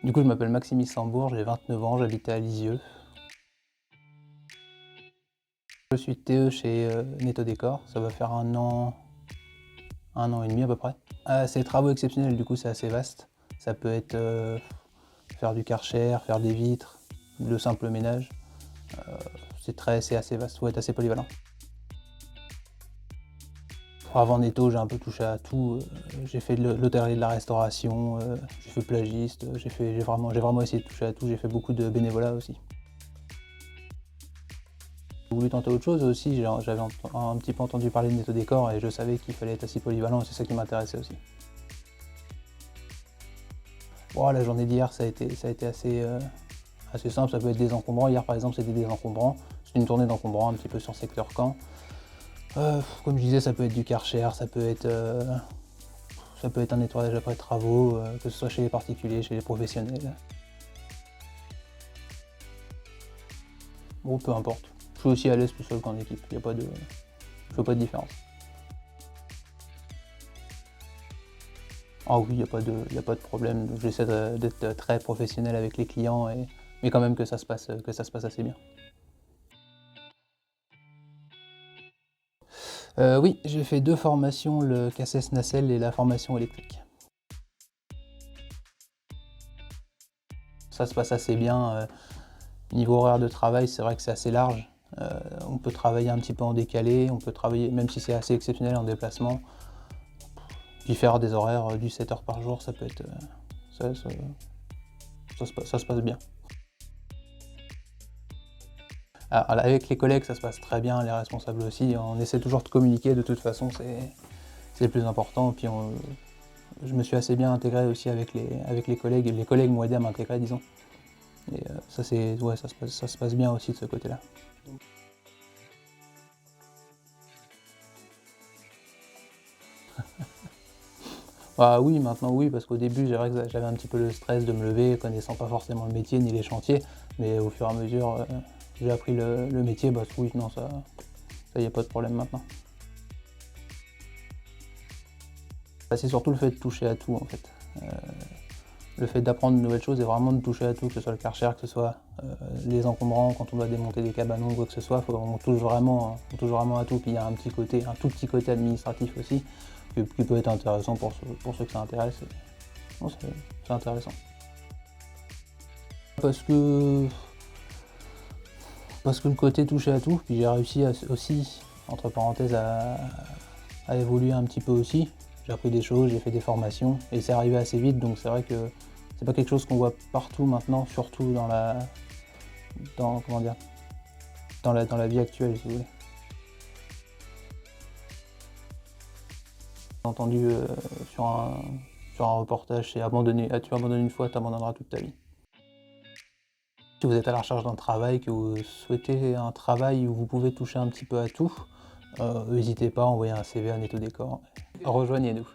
Du coup, je m'appelle Maxime Issambourg, j'ai 29 ans, j'habite à Lisieux. Je suis TE chez Netto Décor, ça va faire 1 an et demi à peu près. C'est travaux exceptionnels, du coup c'est assez vaste. Ça peut être faire du Karcher, faire des vitres, le simple ménage. C'est assez vaste, faut être assez polyvalent. Avant Netto, j'ai un peu touché à tout. J'ai fait de l'hôtellerie, de la restauration, j'ai fait plagiste, j'ai vraiment essayé de toucher à tout. J'ai fait beaucoup de bénévolat aussi. J'ai voulu tenter autre chose aussi, j'avais un petit peu entendu parler de Netto Décor et je savais qu'il fallait être assez polyvalent et c'est ça qui m'intéressait aussi. Bon, la journée d'hier, ça a été assez simple, ça peut être des encombrants. Hier par exemple c'était des encombrants, c'est une tournée d'encombrants un petit peu sur le secteur Caen. Comme je disais, ça peut être du Karcher, ça peut être un nettoyage après travaux, que ce soit chez les particuliers, chez les professionnels. Bon, peu importe. Je suis aussi à l'aise tout seul qu'en équipe, je fais pas de différence. Ah oui, il y a pas de problème. J'essaie d'être très professionnel avec les clients, mais quand même que ça se passe assez bien. Oui, j'ai fait 2 formations, le CACES Nacelle et la formation électrique. Ça se passe assez bien. Niveau horaire de travail, c'est vrai que c'est assez large. On peut travailler un petit peu en décalé, on peut travailler, même si c'est assez exceptionnel en déplacement, puis faire des horaires du 7 heures par jour, ça peut être, ça se passe bien. Alors, avec les collègues, ça se passe très bien, les responsables aussi. On essaie toujours de communiquer, de toute façon, c'est le plus important. Puis je me suis assez bien intégré aussi avec les collègues. Les collègues m'ont aidé à m'intégrer, disons. Et ouais, ça se passe bien aussi de ce côté-là. Bah oui, maintenant oui, parce qu'au début, c'est vrai que j'avais un petit peu le stress de me lever, connaissant pas forcément le métier ni les chantiers. Mais au fur et à mesure, j'ai appris le métier, bah oui, non, ça y a pas de problème maintenant. Bah, c'est surtout le fait de toucher à tout en fait. Le fait d'apprendre de nouvelles choses et vraiment de toucher à tout, que ce soit le Karcher, que ce soit les encombrants, quand on doit démonter des cabanons ou quoi que ce soit, on touche vraiment à tout. Puis il y a un tout petit côté administratif aussi, qui peut être intéressant pour ceux que ça intéresse. Non, c'est intéressant. Parce que, parce que le côté toucher à tout, puis j'ai réussi aussi, entre parenthèses, à évoluer un petit peu aussi. J'ai appris des choses, j'ai fait des formations, et c'est arrivé assez vite, donc c'est vrai que c'est pas quelque chose qu'on voit partout maintenant, surtout comment dire, dans la vie actuelle, si vous voulez. J'ai entendu sur un reportage, c'est abandonner, tu abandonnes une fois, tu abandonneras toute ta vie. Si vous êtes à la recherche d'un travail, que vous souhaitez un travail où vous pouvez toucher un petit peu à tout, n'hésitez pas à envoyer un CV à Netto Décor. Rejoignez-nous.